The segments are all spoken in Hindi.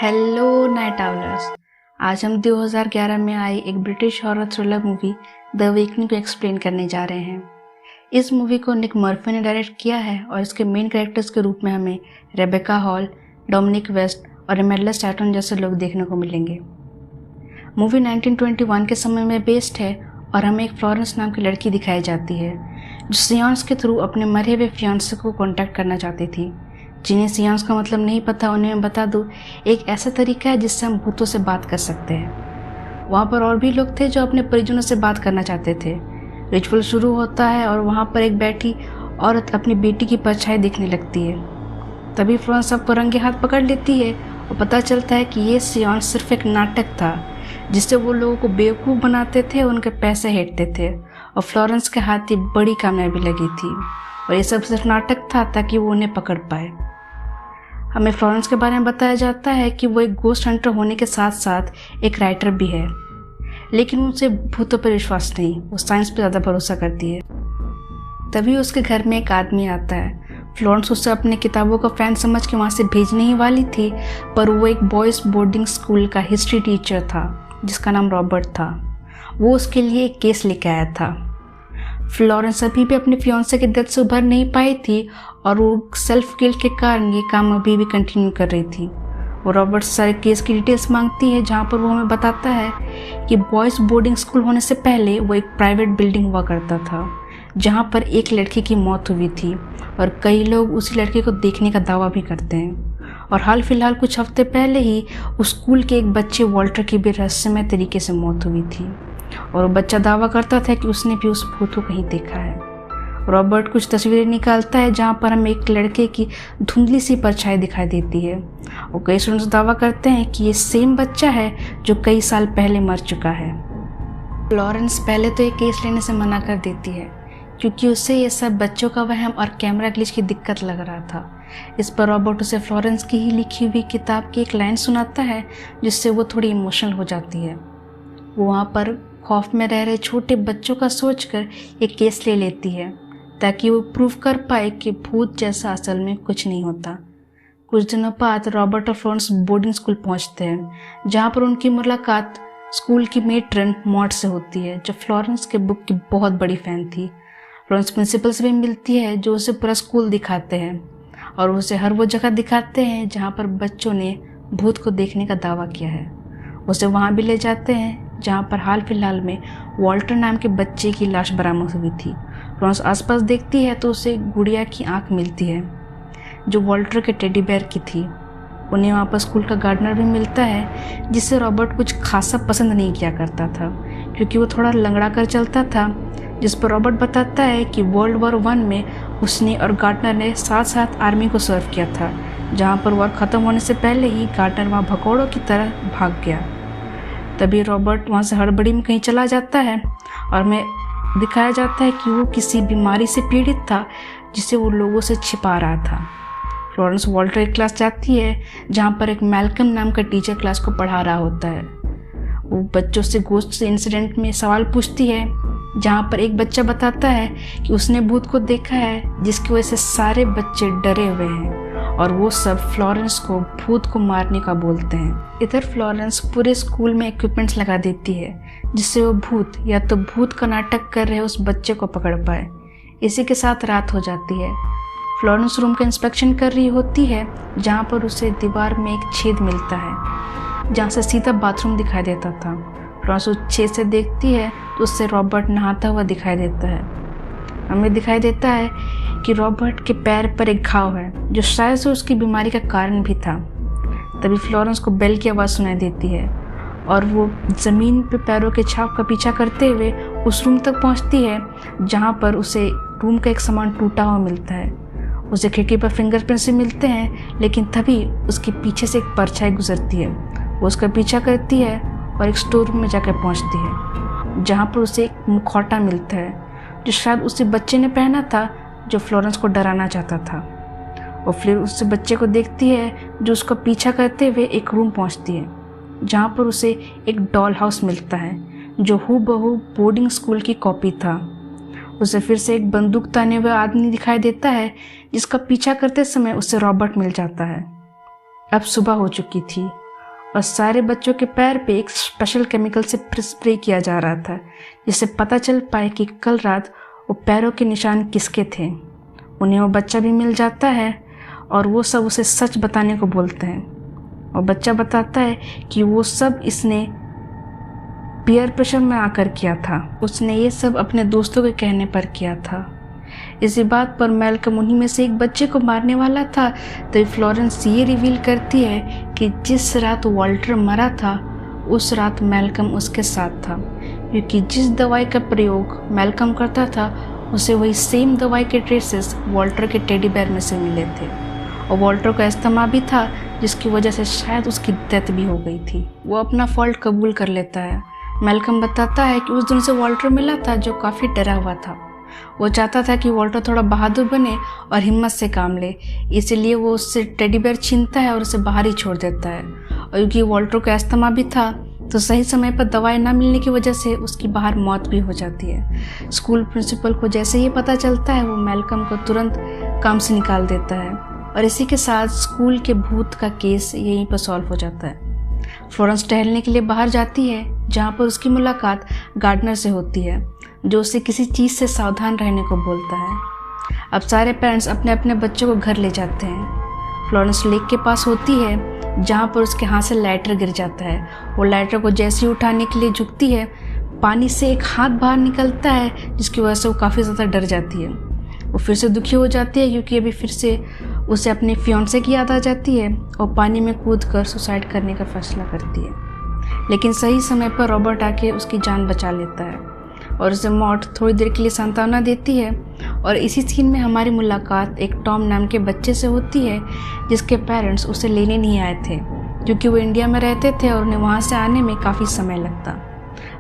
Hello night आउलर्स। आज हम 2011 में आई एक British horror thriller movie the awakening को एक्सप्लेन करने जा रहे हैं। इस मूवी को निक मर्फी ने डायरेक्ट किया है और इसके मेन कैरेक्टर्स के रूप में हमें रेबेका हॉल, डोमिनिक वेस्ट और एमेंडा स्टैटन जैसे लोग देखने को मिलेंगे। मूवी 1921 के समय में बेस्ड है और हमें एक फ्लोरेंस नाम की लड़की दिखाई जाती है जो सियांस के थ्रू अपने मरे हुए फियांसे को कॉन्टैक्ट करना चाहती थी। जिन्हें सियांस का मतलब नहीं पता उन्हें मैं बता दूं, एक ऐसा तरीका है जिससे हम भूतों से बात कर सकते हैं। वहाँ पर और भी लोग थे जो अपने परिजनों से बात करना चाहते थे। रिचुअल शुरू होता है और वहाँ पर एक बैठी औरत अपनी बेटी की परछाई दिखने लगती है। तभी फ्लोरेंस सबको रंगे हाथ पकड़ लेती है और पता चलता है कि ये सियांस सिर्फ एक नाटक था जिससे वो लोगों को बेवकूफ़ बनाते थे, उनके पैसे हेटते थे और फ्लोरेंस के हाथ ये बड़ी कामयाबी लगी थी और ये सब सिर्फ नाटक था ताकि वो उन्हें पकड़ पाए। हमें फ्लोरेंस के बारे में बताया जाता है कि वो एक गोस्ट हंटर होने के साथ साथ एक राइटर भी है, लेकिन उसे भूतों पर विश्वास नहीं, वो साइंस पर ज़्यादा भरोसा करती है। तभी उसके घर में एक आदमी आता है। फ्लोरेंस उसे अपने किताबों का फ़ैन समझ के वहाँ से भेजने ही वाली थी, पर वो एक बॉयज़ बोर्डिंग स्कूल का हिस्ट्री टीचर था जिसका नाम रॉबर्ट था। वो उसके लिए एक केस लेके आया था। फ्लोरेंस अभी भी अपने फियांसे के डेथ से उभर नहीं पाई थी और वो सेल्फ गिल्ट के कारण ये काम अभी भी कंटिन्यू कर रही थी। वो रॉबर्ट से सारे केस की डिटेल्स मांगती है, जहाँ पर वो हमें बताता है कि बॉयज़ बोर्डिंग स्कूल होने से पहले वो एक प्राइवेट बिल्डिंग हुआ करता था जहाँ पर एक लड़की की मौत हुई थी और कई लोग उसी लड़के को देखने का दावा भी करते हैं। और हाल फिलहाल कुछ हफ्ते पहले ही उस स्कूल के एक बच्चे वॉल्टर की भी रहस्यमय तरीके से मौत हुई थी और वो बच्चा दावा करता था कि उसने भी उस भूत को कहीं देखा है। रॉबर्ट कुछ तस्वीरें निकालता है जहाँ पर हमें एक लड़के की धुंधली सी परछाई दिखाई देती है और कई स्टूडेंट्स दावा करते हैं कि ये सेम बच्चा है जो कई साल पहले मर चुका है। फ्लोरेंस पहले तो ये केस लेने से मना कर देती है क्योंकि उसे ये सब बच्चों का वहम और कैमरा ग्लिच की दिक्कत लग रहा था। इस पर रॉबर्ट उसे फ्लोरेंस की ही लिखी हुई किताब की एक लाइन सुनाता है जिससे वो थोड़ी इमोशनल हो जाती है। वो वहाँ पर खौफ में रह रहे छोटे बच्चों का सोचकर एक केस ले लेती है ताकि वो प्रूव कर पाए कि भूत जैसा असल में कुछ नहीं होता। कुछ दिनों बाद रॉबर्ट और फ्लोरेंस बोर्डिंग स्कूल पहुंचते हैं जहां पर उनकी मुलाकात स्कूल की मेट्रन मॉड से होती है जो फ्लोरेंस के बुक की बहुत बड़ी फ़ैन थी। फ्लोरेंस प्रिंसिपल से भी मिलती है जो उसे पूरा स्कूल दिखाते हैं और उसे हर वो जगह दिखाते हैं जहाँ पर बच्चों ने भूत को देखने का दावा किया है। उसे वहाँ भी ले जाते हैं जहाँ पर हाल फिलहाल में वॉल्टर नाम के बच्चे की लाश बरामद हुई थी। फ्लोरेंस आसपास देखती है तो उसे गुड़िया की आंख मिलती है जो वॉल्टर के टेडी बेयर की थी। उन्हें वहाँ पर स्कूल का गार्डनर भी मिलता है जिसे रॉबर्ट कुछ खासा पसंद नहीं किया करता था क्योंकि वो थोड़ा लंगड़ा कर चलता था, जिस पर रॉबर्ट बताता है कि वर्ल्ड वॉर 1 में उसने और गार्डनर ने साथ साथ आर्मी को सर्व किया था, जहाँ पर वॉर ख़त्म होने से पहले ही गार्डनर वहाँ भगौड़ों की तरह भाग गया। तभी रॉबर्ट वहाँ से हड़बड़ी में कहीं चला जाता है और हमें दिखाया जाता है कि वो किसी बीमारी से पीड़ित था जिसे वो लोगों से छिपा रहा था। फ्लोरेंस वॉल्टर की क्लास जाती है जहाँ पर एक मैल्कम नाम का टीचर क्लास को पढ़ा रहा होता है। वो बच्चों से गोस्ट से इंसिडेंट में सवाल पूछती है जहाँ पर एक बच्चा बताता है कि उसने भूत को देखा है जिसकी वजह से सारे बच्चे डरे हुए हैं और वो सब फ्लोरेंस को भूत को मारने का बोलते हैं। इधर फ्लोरेंस पूरे स्कूल में इक्विपमेंट्स लगा देती है जिससे वो भूत या तो भूत का नाटक कर रहे उस बच्चे को पकड़ पाए। इसी के साथ रात हो जाती है। फ्लोरेंस रूम का इंस्पेक्शन कर रही होती है जहाँ पर उसे दीवार में एक छेद मिलता है जहाँ से सीधा बाथरूम दिखाई देता था। फ्लोरेंस उस छेद से देखती है तो उससे रॉबर्ट नहाता हुआ दिखाई देता है। हमें दिखाई देता है कि रॉबर्ट के पैर पर एक घाव है जो शायद से उसकी बीमारी का कारण भी था। तभी फ्लोरेंस को बेल की आवाज़ सुनाई देती है और वो ज़मीन पे पैरों के छाप का पीछा करते हुए उस रूम तक पहुंचती है जहां पर उसे रूम का एक सामान टूटा हुआ मिलता है। उसे खिड़की पर फिंगरप्रिंट्स भी मिलते हैं, लेकिन तभी उसके पीछे से एक परछाई गुजरती है। वो उसका पीछा करती है और एक स्टोर रूम में जाकर पहुँचती है जहाँ पर उसे एक मुखौटा मिलता है जो शायद उसी बच्चे ने पहना था जो फ्लोरेंस को डराना चाहता था। और फिर उस बच्चे को देखती है जो उसका पीछा करते हुए एक रूम पहुंचती है जहां पर उसे एक डॉल हाउस मिलता है जो हूबहू बोर्डिंग स्कूल की कॉपी था। उसे फिर से एक बंदूक ताने हुए आदमी दिखाई देता है जिसका पीछा करते समय उसे रॉबर्ट मिल जाता है। अब सुबह हो चुकी थी और सारे बच्चों के पैर पे एक स्पेशल केमिकल से स्प्रे किया जा रहा था, जिससे पता चल पाए कि कल रात वो पैरों के निशान किसके थे। उन्हें वो बच्चा भी मिल जाता है और वो सब उसे सच बताने को बोलते हैं। और बच्चा बताता है कि वो सब इसने पीयर प्रेशर में आकर किया था, उसने ये सब अपने दोस्तों के कहने पर किया था। इसी बात पर मैल्कम उन्हीं में से एक बच्चे को मारने वाला था, तो फ्लोरेंस ये रिवील करती है कि जिस रात वॉल्टर मरा था उस रात मैल्कम उसके साथ था, क्योंकि जिस दवाई का प्रयोग मैल्कम करता था उसे वही सेम दवाई के ट्रेसेस वॉल्टर के टेडी बेयर में से मिले थे। और वॉल्टर का अस्थमा भी था, जिसकी वजह से शायद उसकी डेथ भी हो गई थी। वो अपना फॉल्ट कबूल कर लेता है। मैल्कम बताता है कि उस दिन से वॉल्टर मिला था जो काफ़ी डरा हुआ था। वो चाहता था कि वॉल्टर थोड़ा बहादुर बने और हिम्मत से काम ले, इसलिए वो उससे टेडी बेयर छीनता है और उसे बाहर ही छोड़ देता है। और क्योंकि वॉल्टर का अस्थमा भी था तो सही समय पर दवाई ना मिलने की वजह से उसकी बाहर मौत भी हो जाती है। स्कूल प्रिंसिपल को जैसे ये पता चलता है वो मैल्कम को तुरंत काम से निकाल देता है और इसी के साथ स्कूल के भूत का केस यहीं पर सॉल्व हो जाता है। फ्लोरेंस टहलने के लिए बाहर जाती है, जहाँ पर उसकी मुलाकात गार्डनर से होती है, जो उसे किसी चीज़ से सावधान रहने को बोलता है। अब सारे पेरेंट्स अपने अपने बच्चों को घर ले जाते हैं। फ्लोरेंस लेक के पास होती है, जहाँ पर उसके हाथ से लाइटर गिर जाता है। वो लाइटर को जैसे ही उठाने के लिए झुकती है, पानी से एक हाथ बाहर निकलता है, जिसकी वजह से वो काफ़ी ज़्यादा डर जाती है। वो फिर से दुखी हो जाती है, क्योंकि अभी फिर से उसे अपने फियांसे की याद आ जाती है और पानी में कूदकर सुसाइड करने का फैसला करती है। लेकिन सही समय पर रॉबर्ट आके उसकी जान बचा लेता है और उसे मॉट थोड़ी देर के लिए सांत्वना देती है। और इसी सीन में हमारी मुलाकात एक टॉम नाम के बच्चे से होती है, जिसके पेरेंट्स उसे लेने नहीं आए थे, क्योंकि वो इंडिया में रहते थे और उन्हें वहाँ से आने में काफ़ी समय लगता।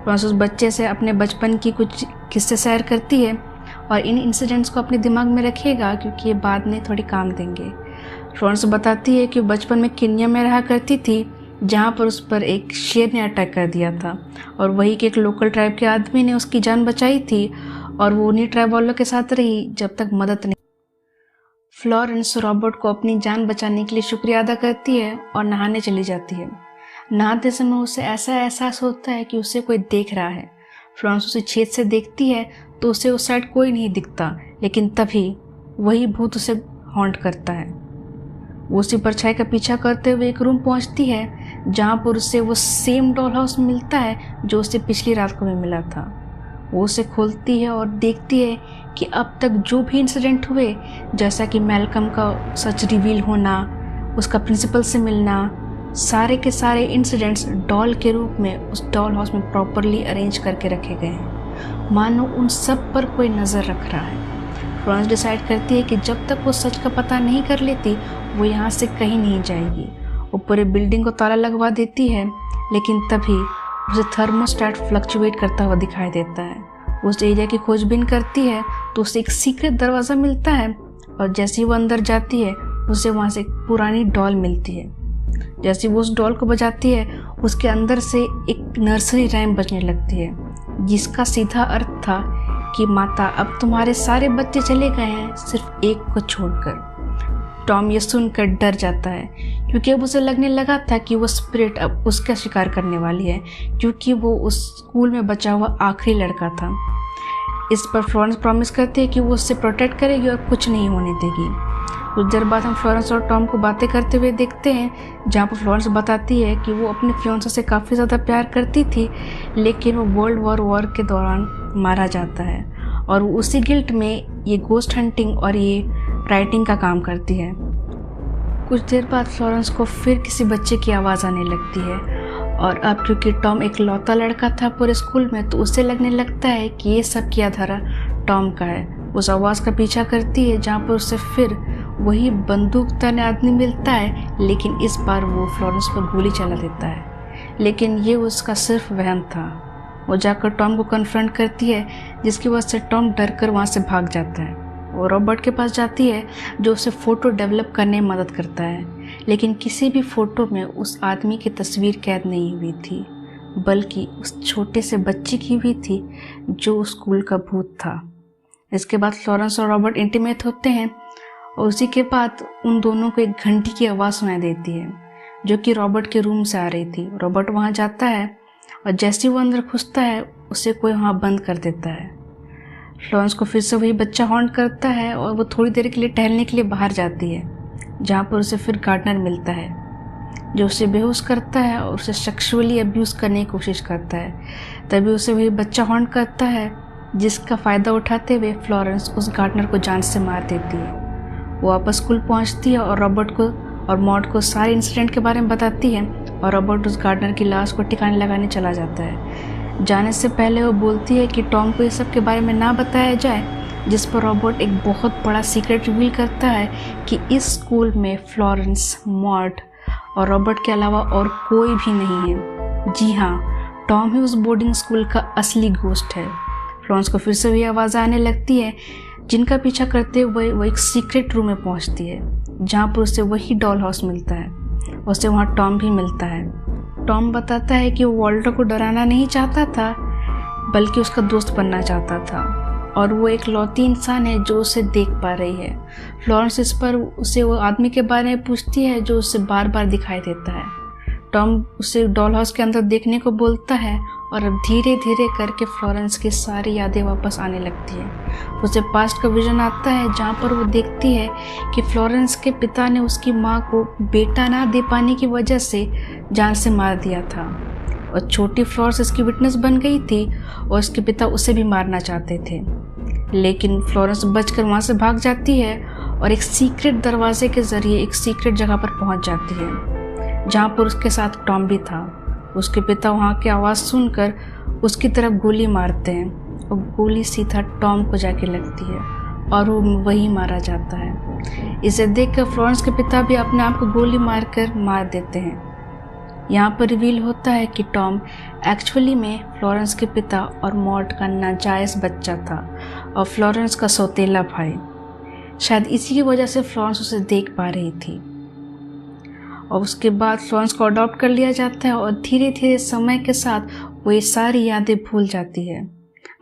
फ्लोरेंस उस बच्चे से अपने बचपन की कुछ किस्से शेयर करती है और इन इंसिडेंट्स को अपने दिमाग में रखिएगा, क्योंकि ये बाद में थोड़ी काम देंगे। फ्लोरेंस बताती है कि वो बचपन में केन्या में रहा करती थी, जहाँ पर उस पर एक शेर ने अटैक कर दिया था और वही के एक लोकल ट्राइब के आदमी ने उसकी जान बचाई थी और वो उन्हीं ट्राइब वालों के साथ रही जब तक मदद नहीं। फ्लोरेंस रॉबर्ट को अपनी जान बचाने के लिए शुक्रिया अदा करती है और नहाने चली जाती है। नहाते समय उसे ऐसा एहसास होता है कि उसे कोई देख रहा है। फ्लोरेंस उसे छेद से देखती है तो उसे उस साइड कोई नहीं दिखता, लेकिन तभी वही भूत उसे हॉन्ट करता है। वो उसी परछाई का पीछा करते हुए एक रूम पहुंचती है, जहां पर उसे वो सेम डॉल हाउस मिलता है जो उसे पिछली रात को भी मिला था। वो उसे खोलती है और देखती है कि अब तक जो भी इंसिडेंट हुए, जैसा कि मैल्कम का सच रिवील होना, उसका प्रिंसिपल से मिलना, सारे के सारे इंसिडेंट्स डॉल के रूप में उस डॉल हाउस में प्रॉपरली अरेंज करके रखे गए हैं, मानो उन सब पर कोई नज़र रख रहा है। फ्लोरेंस डिसाइड करती है कि जब तक वो सच का पता नहीं कर लेती वो यहाँ से कहीं नहीं जाएगी। वो पूरे बिल्डिंग को ताला लगवा देती है, लेकिन तभी उसे थर्मोस्टेट फ्लक्चुएट करता हुआ दिखाई देता है। उस एरिया की खोजबीन करती है तो उसे एक सीक्रेट दरवाज़ा मिलता है और जैसे ही वो अंदर जाती है उसे वहाँ से एक पुरानी डॉल मिलती है। जैसे वो उस डॉल को बजाती है, उसके अंदर से एक नर्सरी राइम बजने लगती है, जिसका सीधा अर्थ था कि माता अब तुम्हारे सारे बच्चे चले गए हैं, सिर्फ एक को छोड़कर। टॉम ये सुनकर डर जाता है, क्योंकि अब उसे लगने लगा था कि वो स्पिरिट अब उसका शिकार करने वाली है, क्योंकि वो उस स्कूल में बचा हुआ आखिरी लड़का था। इस पर फ्लोरेंस प्रॉमिस करती है कि वो उससे प्रोटेक्ट करेगी और कुछ नहीं होने देगी। कुछ देर बाद हम फ्लोरेंस और टॉम को बातें करते हुए देखते हैं, जहाँ पर फ्लोरेंस बताती है कि वो अपने फियांसे से काफ़ी ज़्यादा प्यार करती थी, लेकिन वो वर्ल्ड वॉर के दौरान मारा जाता है और वो उसी गिल्ट में ये गोस्ट हंटिंग और ये राइटिंग का काम करती है। कुछ देर बाद फ्लोरेंस को फिर किसी बच्चे की आवाज़ आने लगती है और अब क्योंकि टॉम एक लौता लड़का था पूरे स्कूल में, तो उसे लगने लगता है कि ये सब किया धरा टॉम का है। उस आवाज़ का पीछा करती है, जहाँ पर उसे फिर वही बंदूक ताने आदमी मिलता है, लेकिन इस बार वो फ्लोरेंस पर गोली चला देता है। लेकिन ये उसका सिर्फ वहम था। वो जाकर टॉम को कन्फ्रंट करती है, जिसकी वजह से टॉम डर कर वहाँ से भाग जाता है। वो रॉबर्ट के पास जाती है, जो उसे फ़ोटो डेवलप करने में मदद करता है, लेकिन किसी भी फ़ोटो में उस आदमी की तस्वीर कैद नहीं हुई थी, बल्कि उस छोटे से बच्चे की हुई थी जो उस स्कूल का भूत था। इसके बाद फ्लोरेंस और रॉबर्ट इंटीमेट होते हैं और उसी के बाद उन दोनों को एक घंटी की आवाज़ सुनाई देती है, जो कि रॉबर्ट के रूम से आ रही थी। रॉबर्ट वहाँ जाता है और जैसे ही वो अंदर घुसता है उसे कोई वहाँ बंद कर देता है। फ्लोरेंस को फिर से वही बच्चा हॉन्ट करता है और वो थोड़ी देर के लिए टहलने के लिए बाहर जाती है, जहाँ पर उसे फिर गार्डनर मिलता है जो उसे बेहोश करता है और उसे सेक्सुअली अब्यूज़ करने की कोशिश करता है। तभी उसे वही बच्चा हॉन्ट करता है, जिसका फ़ायदा उठाते हुए फ्लोरेंस उस गार्डनर को जान से मार देती है। वो वापस स्कूल पहुंचती है और रॉबर्ट को और मॉड को सारे इंसिडेंट के बारे में बताती है और रॉबर्ट उस गार्डनर की लाश को ठिकाने लगाने चला जाता है। जाने से पहले वो बोलती है कि टॉम को ये सब के बारे में ना बताया जाए, जिस पर रॉबर्ट एक बहुत बड़ा सीक्रेट रिवील करता है कि इस स्कूल में फ्लोरेंस, मॉड और रॉबर्ट के अलावा और कोई भी नहीं है। जी हाँ, टॉम ही उस बोर्डिंग स्कूल का असली घोस्ट है। फ्लोरेंस को फिर से वही आवाज़ आने लगती है, जिनका पीछा करते हुए वो एक सीक्रेट रूम में पहुंचती है, जहाँ पर उसे वही डॉल हाउस मिलता है। उसे वहाँ टॉम भी मिलता है। टॉम बताता है कि वो वॉल्टर को डराना नहीं चाहता था, बल्कि उसका दोस्त बनना चाहता था और वो एक लौती इंसान है जो उसे देख पा रही है। फ्लोरेंस इस पर उसे वो आदमी के बारे में पूछती है जो उसे बार बार दिखाई देता है। टॉम उसे डॉल हाउस के अंदर देखने को बोलता है और अब धीरे धीरे करके फ्लोरेंस की सारी यादें वापस आने लगती है। उसे पास्ट का विजन आता है, जहाँ पर वो देखती है कि फ्लोरेंस के पिता ने उसकी माँ को बेटा ना दे पाने की वजह से जान से मार दिया था और छोटी फ्लोरेंस इसकी विटनेस बन गई थी और उसके पिता उसे भी मारना चाहते थे। लेकिन फ्लोरेंस बचकर वहाँ से भाग जाती है और एक सीक्रेट दरवाजे के जरिए एक सीक्रेट जगह पर पहुँच जाती है, जहाँ पर उसके साथ टॉम भी था। उसके पिता वहाँ की आवाज़ सुनकर उसकी तरफ गोली मारते हैं और गोली सीधा टॉम को जाके लगती है और वो वही मारा जाता है। इसे देखकर फ्लोरेंस के पिता भी अपने आप को गोली मारकर मार देते हैं। यहाँ पर रिवील होता है कि टॉम एक्चुअली में फ्लोरेंस के पिता और मॉड का नाजायज़ बच्चा था और फ्लोरेंस का सौतेला भाई। शायद इसी की वजह से फ्लोरेंस उसे देख पा रही थी और उसके बाद फ्लोरेंस को अडॉप्ट कर लिया जाता है और धीरे धीरे समय के साथ वो ये सारी यादें भूल जाती है।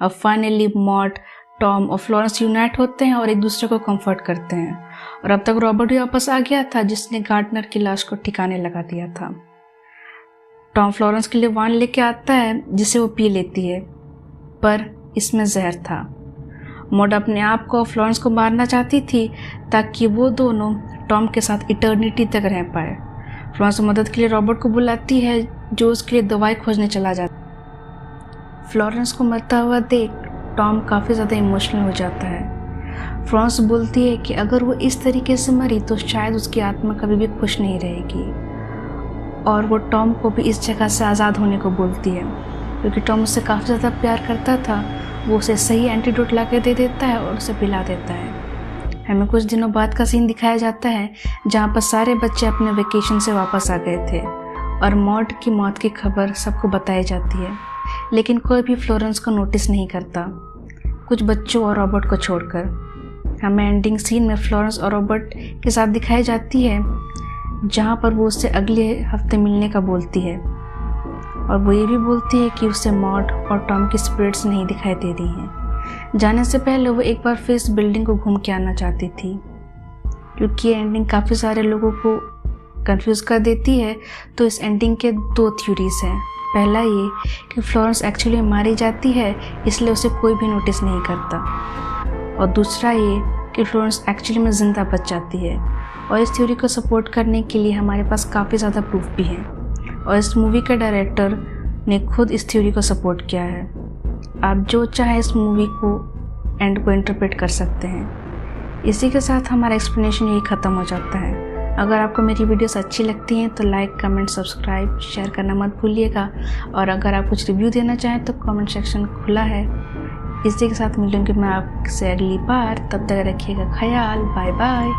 अब फाइनली मॉड, टॉम और फ्लोरेंस यूनाइट होते हैं और एक दूसरे को कंफर्ट करते हैं और अब तक रॉबर्ट भी वापस आ गया था, जिसने गार्डनर की लाश को ठिकाने लगा दिया था। टॉम फ्लोरेंस के लिए वाइन लेके आता है, जिसे वो पी लेती है, पर इसमें जहर था। मॉड अपने आप को फ्लोरेंस को मारना चाहती थी ताकि वो दोनों टॉम के साथ इटर्निटी तक रह पाए। फ्लोरेंस मदद के लिए रॉबर्ट को बुलाती है, जो उसके लिए दवाई खोजने चला जाता। फ्लोरेंस को मरता हुआ देख टॉम काफ़ी ज़्यादा इमोशनल हो जाता है। फ्लोरेंस बोलती है कि अगर वो इस तरीके से मरी तो शायद उसकी आत्मा कभी भी खुश नहीं रहेगी और वो टॉम को भी इस जगह से आज़ाद होने को बोलती है। क्योंकि टॉम उससे काफ़ी ज़्यादा प्यार करता था, वो उसे सही एंटीडोट ला के दे देता है और उसे पिला देता है। हमें कुछ दिनों बाद का सीन दिखाया जाता है, जहाँ पर सारे बच्चे अपने वेकेशन से वापस आ गए थे और मॉड की मौत की खबर सबको बताई जाती है, लेकिन कोई भी फ्लोरेंस को नोटिस नहीं करता, कुछ बच्चों और रॉबर्ट को छोड़कर। हमें एंडिंग सीन में फ्लोरेंस और रॉबर्ट के साथ दिखाई जाती है, जहाँ पर वो उससे अगले हफ्ते मिलने का बोलती है और वो ये भी बोलती है कि उसे मॉड और टॉम की स्पिरिट्स नहीं दिखाई दे रही हैं। जाने से पहले वो एक बार फिर इस बिल्डिंग को घूम के आना चाहती थी। क्योंकि ये एंडिंग काफ़ी सारे लोगों को कंफ्यूज कर देती है, तो इस एंडिंग के दो थ्योरीज हैं। पहला ये कि फ्लोरेंस एक्चुअली मारी जाती है, इसलिए उसे कोई भी नोटिस नहीं करता, और दूसरा ये कि फ्लोरेंस एक्चुअली में ज़िंदा बच जाती है। और इस थ्योरी को सपोर्ट करने के लिए हमारे पास काफ़ी ज़्यादा प्रूफ भी हैं और इस मूवी के डायरेक्टर ने खुद इस थ्योरी को सपोर्ट किया है। आप जो चाहे इस मूवी को एंड को इंटरप्रेट कर सकते हैं। इसी के साथ हमारा एक्सप्लेनेशन यही ख़त्म हो जाता है। अगर आपको मेरी वीडियोस अच्छी लगती हैं तो लाइक, कमेंट, सब्सक्राइब, शेयर करना मत भूलिएगा और अगर आप कुछ रिव्यू देना चाहें तो कमेंट सेक्शन खुला है। इसी के साथ मिलूंगी मैं आपसे अगली बार, तब तक रखिएगा ख्याल। Bye bye.